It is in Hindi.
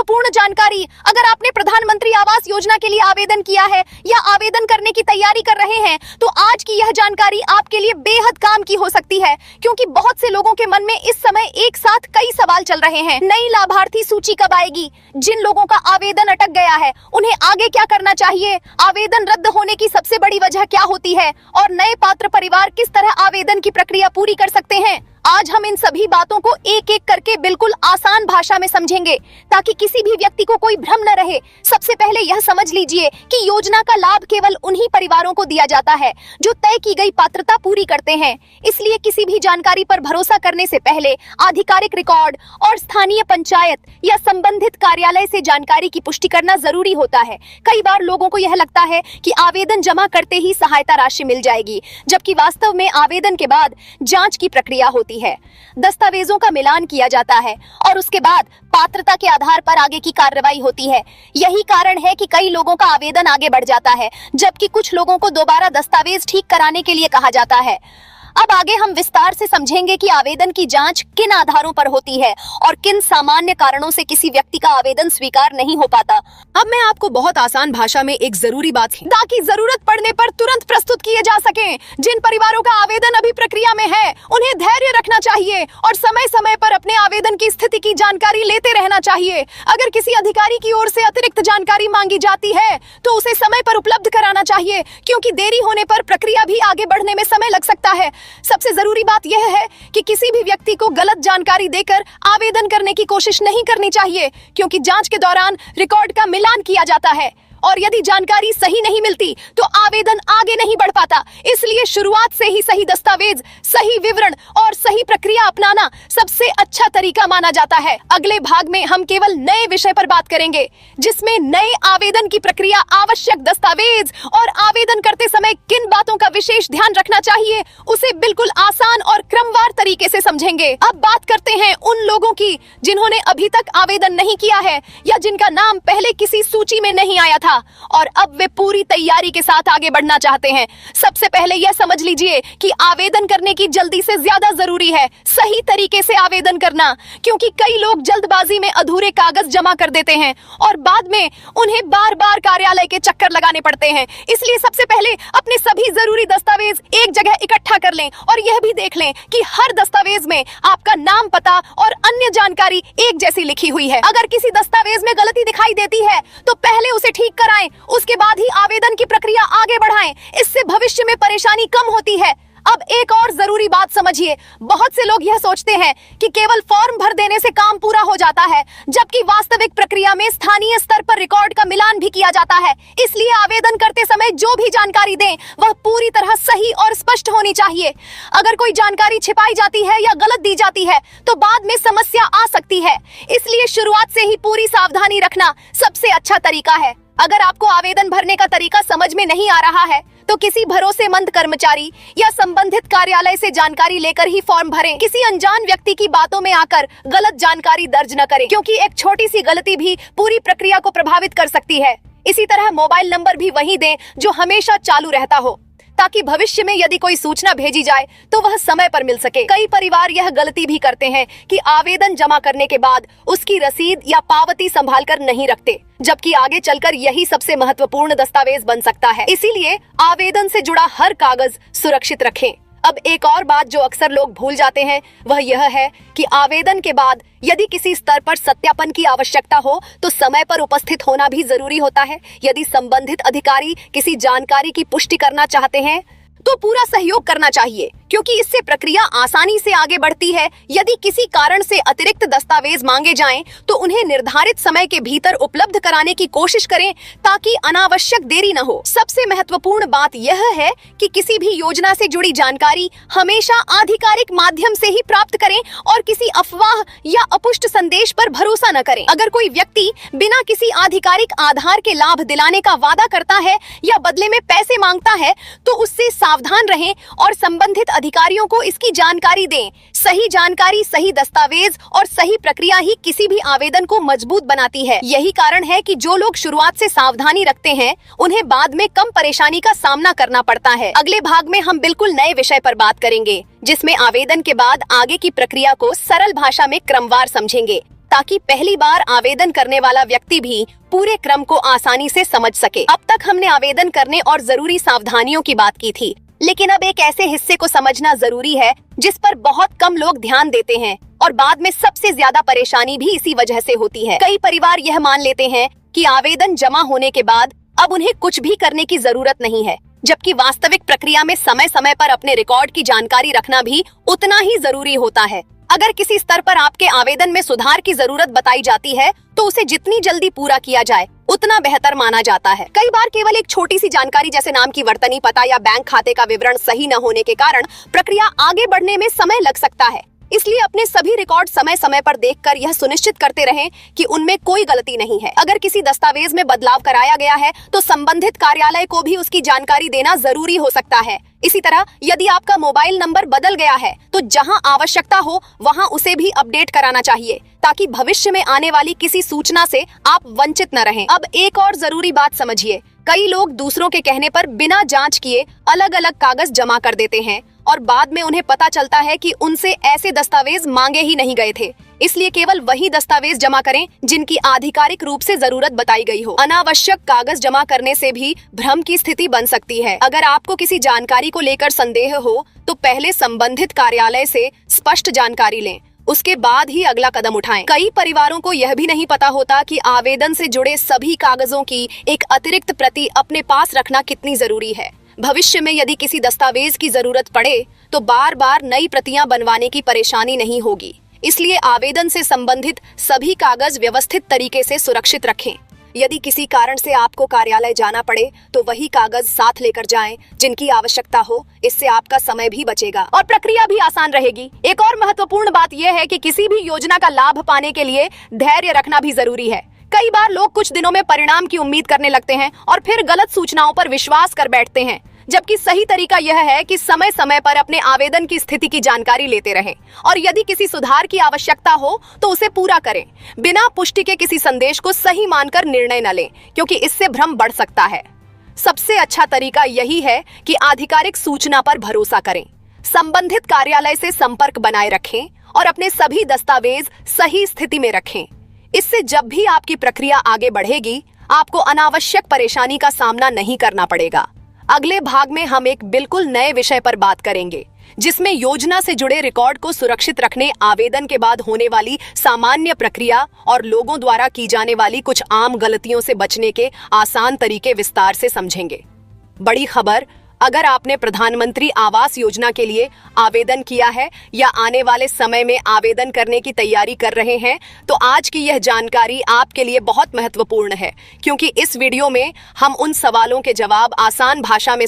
महत्वपूर्ण जानकारी। अगर आपने प्रधानमंत्री आवास योजना के लिए आवेदन किया है या आवेदन करने की तैयारी कर रहे हैं तो आज की यह जानकारी आपके लिए बेहद काम की हो सकती है, क्योंकि बहुत से लोगों के मन में इस समय एक साथ कई सवाल चल रहे हैं। नई लाभार्थी सूची कब आएगी? जिन लोगों का आवेदन अटक गया है उन्हें आगे क्या करना चाहिए? आवेदन रद्द होने की सबसे बड़ी वजह क्या होती है? और नए पात्र परिवार किस तरह आवेदन की प्रक्रिया पूरी कर सकते हैं? आज हम इन सभी बातों को एक एक करके बिल्कुल आसान भाषा में समझेंगे ताकि किसी भी व्यक्ति को कोई भ्रम न रहे। सबसे पहले यह समझ लीजिए कि योजना का लाभ केवल उन्हीं परिवारों को दिया जाता है जो तय की गई पात्रता पूरी करते हैं। इसलिए किसी भी जानकारी पर भरोसा करने से पहले आधिकारिक रिकॉर्ड और स्थानीय पंचायत या संबंधित कार्यालय से जानकारी की पुष्टि करना जरूरी होता है। कई बार लोगों को यह लगता है कि आवेदन जमा करते ही सहायता राशि मिल जाएगी, जबकि वास्तव में आवेदन के बाद जांच की प्रक्रिया होती है। दस्तावेजों का मिलान किया जाता है और उसके बाद पात्रता के आधार पर आगे की कार्रवाई होती है। यही कारण है कि कई लोगों का आवेदन आगे बढ़ जाता है, जबकि कुछ लोगों को दोबारा दस्तावेज ठीक कराने के लिए कहा जाता है। अब आगे हम विस्तार से समझेंगे कि आवेदन की जांच किन आधारों पर होती है और किन सामान्य कारणों से किसी व्यक्ति का आवेदन स्वीकार नहीं हो पाता। अब मैं आपको बहुत आसान भाषा में एक जरूरी बात ताकि जरूरत पड़ने पर तुरंत प्रस्तुत किए जा सकें। जिन परिवारों का आवेदन अभी प्रक्रिया में है उन्हें धैर्य रखना चाहिए और समय समय पर अपने आवेदन की स्थिति की जानकारी लेते रहना चाहिए। अगर किसी अधिकारी की ओर से अतिरिक्त जानकारी मांगी जाती है तो उसे समय पर उपलब्ध कराना चाहिए, क्योंकि देरी होने पर प्रक्रिया भी आगे बढ़ने में समय लग सकता है। सबसे जरूरी बात यह है कि किसी भी व्यक्ति को गलत जानकारी देकर आवेदन करने की कोशिश नहीं करनी चाहिए, क्योंकि जांच के दौरान रिकॉर्ड का मिलान किया जाता है और यदि जानकारी सही नहीं मिलती तो आवेदन आगे नहीं बढ़ पाता। इसलिए शुरुआत से ही सही दस्तावेज, सही विवरण और सही प्रक्रिया अपनाना सबसे अच्छा तरीका माना जाता है। अगले भाग में हम केवल नए विषय पर बात करेंगे, जिसमें नए आवेदन की प्रक्रिया, आवश्यक दस्तावेज और आवेदन करते समय किन बातों का विशेष ध्यान रखना चाहिए उसे बिल्कुल आसान और क्रमवार तरीके से समझेंगे। अब बात करते हैं उन लोगों की जिन्होंने अभी तक आवेदन नहीं किया है या जिनका नाम पहले किसी सूची में नहीं आया था और अब वे पूरी तैयारी के साथ आगे बढ़ना चाहते हैं। सबसे पहले यह समझ लीजिए कि आवेदन करने की जल्दी से ज्यादा जरूरी है सही तरीके से आवेदन करना, क्योंकि कई लोग जल्दबाजी में अधूरे कागज जमा कर देते हैं और बाद में उन्हें बार बार कार्यालय के चक्कर लगाने पड़ते हैं। इसलिए सबसे पहले अपने सभी जरूरी दस्तावेज एक जगह इकट्ठा कर लें और यह भी देख लें कि हर दस्तावेज में आपका नाम, पता और अन्य जानकारी एक जैसी लिखी हुई है। अगर किसी दस्तावेज में गलती दिखाई देती है तो पहले उसे ठीक कराएं, उसके बाद ही आवेदन की प्रक्रिया आगे बढ़ाएं। इससे भविष्य में परेशानी कम होती है। अब एक और जरूरी बात समझिए। बहुत से लोग यह सोचते हैं कि केवल फॉर्म भर देने से काम पूरा हो जाता है, जबकि वास्तविक प्रक्रिया में स्थानीय स्तर पर रिकॉर्ड का मिलान भी किया जाता है। इसलिए आवेदन करते समय जो भी जानकारी दें वह पूरी तरह सही और स्पष्ट होनी चाहिए। अगर कोई जानकारी छिपाई जाती है या गलत दी जाती है तो बाद में समस्या आ सकती है। इसलिए शुरुआत से ही पूरी सावधानी रखना सबसे अच्छा तरीका है। अगर आपको आवेदन भरने का तरीका समझ में नहीं आ रहा है तो किसी भरोसेमंद कर्मचारी या संबंधित कार्यालय से जानकारी लेकर ही फॉर्म भरें। किसी अनजान व्यक्ति की बातों में आकर गलत जानकारी दर्ज न करें, क्योंकि एक छोटी सी गलती भी पूरी प्रक्रिया को प्रभावित कर सकती है। इसी तरह मोबाइल नंबर भी वही दें जो हमेशा चालू रहता हो, ताकि भविष्य में यदि कोई सूचना भेजी जाए तो वह समय पर मिल सके। कई परिवार यह गलती भी करते हैं कि आवेदन जमा करने के बाद उसकी रसीद या पावती संभाल कर नहीं रखते, जबकि आगे चलकर यही सबसे महत्वपूर्ण दस्तावेज बन सकता है। इसीलिए आवेदन से जुड़ा हर कागज सुरक्षित रखें। अब एक और बात जो अक्सर लोग भूल जाते हैं वह यह है कि आवेदन के बाद यदि किसी स्तर पर सत्यापन की आवश्यकता हो तो समय पर उपस्थित होना भी जरूरी होता है। यदि संबंधित अधिकारी किसी जानकारी की पुष्टि करना चाहते हैं तो पूरा सहयोग करना चाहिए, क्योंकि इससे प्रक्रिया आसानी से आगे बढ़ती है। यदि किसी कारण से अतिरिक्त दस्तावेज मांगे जाएं, तो उन्हें निर्धारित समय के भीतर उपलब्ध कराने की कोशिश करें ताकि अनावश्यक देरी न हो। सबसे महत्वपूर्ण बात यह है कि किसी भी योजना से जुड़ी जानकारी हमेशा आधिकारिक माध्यम से ही प्राप्त करें और किसी अफवाह या अपुष्ट संदेश पर भरोसा न करें। अगर कोई व्यक्ति बिना किसी आधिकारिक आधार के लाभ दिलाने का वादा करता है या बदले में पैसे मांगता है तो उससे सावधान रहें और संबंधित अधिकारियों को इसकी जानकारी दें। सही जानकारी, सही दस्तावेज और सही प्रक्रिया ही किसी भी आवेदन को मजबूत बनाती है। यही कारण है कि जो लोग शुरुआत से सावधानी रखते हैं उन्हें बाद में कम परेशानी का सामना करना पड़ता है। अगले भाग में हम बिल्कुल नए विषय पर बात करेंगे, जिसमें आवेदन के बाद आगे की प्रक्रिया को सरल भाषा में क्रमवार समझेंगे। ताकि पहली बार आवेदन करने वाला व्यक्ति भी पूरे क्रम को आसानी से समझ सके। अब तक हमने आवेदन करने और जरूरी सावधानियों की बात की थी, लेकिन अब एक ऐसे हिस्से को समझना जरूरी है जिस पर बहुत कम लोग ध्यान देते हैं और बाद में सबसे ज्यादा परेशानी भी इसी वजह से होती है। कई परिवार यह मान लेते हैं कि आवेदन जमा होने के बाद अब उन्हें कुछ भी करने की जरूरत नहीं है, जबकि वास्तविक प्रक्रिया में समय समय पर अपने रिकॉर्ड की जानकारी रखना भी उतना ही जरूरी होता है। अगर किसी स्तर पर आपके आवेदन में सुधार की जरूरत बताई जाती है तो उसे जितनी जल्दी पूरा किया जाए उतना बेहतर माना जाता है। कई बार केवल एक छोटी सी जानकारी जैसे नाम की वर्तनी पता या बैंक खाते का विवरण सही न होने के कारण प्रक्रिया आगे बढ़ने में समय लग सकता है। इसलिए अपने सभी रिकॉर्ड समय समय पर देखकर यह सुनिश्चित करते रहें कि उनमें कोई गलती नहीं है। अगर किसी दस्तावेज में बदलाव कराया गया है तो संबंधित कार्यालय को भी उसकी जानकारी देना जरूरी हो सकता है। इसी तरह यदि आपका मोबाइल नंबर बदल गया है तो जहां आवश्यकता हो वहां उसे भी अपडेट कराना चाहिए, ताकि भविष्य में आने वाली किसी सूचना से आप वंचित न रहें। अब एक और जरूरी बात समझिए, कई लोग दूसरों के कहने पर बिना जांच किए अलग अलग कागज जमा कर देते हैं और बाद में उन्हें पता चलता है कि उनसे ऐसे दस्तावेज मांगे ही नहीं गए थे। इसलिए केवल वही दस्तावेज जमा करें जिनकी आधिकारिक रूप से जरूरत बताई गई हो। अनावश्यक कागज जमा करने से भी भ्रम की स्थिति बन सकती है। अगर आपको किसी जानकारी को लेकर संदेह हो तो पहले संबंधित कार्यालय से स्पष्ट जानकारी लें, उसके बाद ही अगला कदम उठाएं। कई परिवारों को यह भी नहीं पता होता कि आवेदन से जुड़े सभी कागजों की एक अतिरिक्त प्रति अपने पास रखना कितनी जरूरी है। भविष्य में यदि किसी दस्तावेज की जरूरत पड़े तो बार बार नई प्रतियां बनवाने की परेशानी नहीं होगी। इसलिए आवेदन से संबंधित सभी कागज व्यवस्थित तरीके से सुरक्षित रखें। यदि किसी कारण से आपको कार्यालय जाना पड़े तो वही कागज साथ लेकर जाएं जिनकी आवश्यकता हो। इससे आपका समय भी बचेगा और प्रक्रिया भी आसान रहेगी। एक और महत्वपूर्ण बात यह है कि किसी भी योजना का लाभ पाने के लिए धैर्य रखना भी जरूरी है। कई बार लोग कुछ दिनों में परिणाम की उम्मीद करने लगते हैं और फिर गलत सूचनाओं पर विश्वास कर बैठते हैं, जबकि सही तरीका यह है कि समय समय पर अपने आवेदन की स्थिति की जानकारी लेते रहें और यदि किसी सुधार की आवश्यकता हो तो उसे पूरा करें। बिना पुष्टि के किसी संदेश को सही मानकर निर्णय न लें, क्योंकि इससे भ्रम बढ़ सकता है। सबसे अच्छा तरीका यही है कि आधिकारिक सूचना पर भरोसा करें, संबंधित कार्यालय से संपर्क बनाए रखें और अपने सभी दस्तावेज सही स्थिति में रखें। इससे जब भी आपकी प्रक्रिया आगे बढ़ेगी आपको अनावश्यक परेशानी का सामना नहीं करना पड़ेगा। अगले भाग में हम एक बिल्कुल नए विषय पर बात करेंगे, जिसमें योजना से जुड़े रिकॉर्ड को सुरक्षित रखने, आवेदन के बाद होने वाली सामान्य प्रक्रिया और लोगों द्वारा की जाने वाली कुछ आम गलतियों से बचने के आसान तरीके विस्तार से समझेंगे। बड़ी खबर, अगर आपने प्रधानमंत्री आवास योजना के लिए आवेदन किया है या आने वाले समय में आवेदन करने की तैयारी कर रहे हैं तो आज की यह जानकारी आपके लिए बहुत महत्वपूर्ण है, क्योंकि इस वीडियो में हम उन सवालों के जवाब आसान भाषा में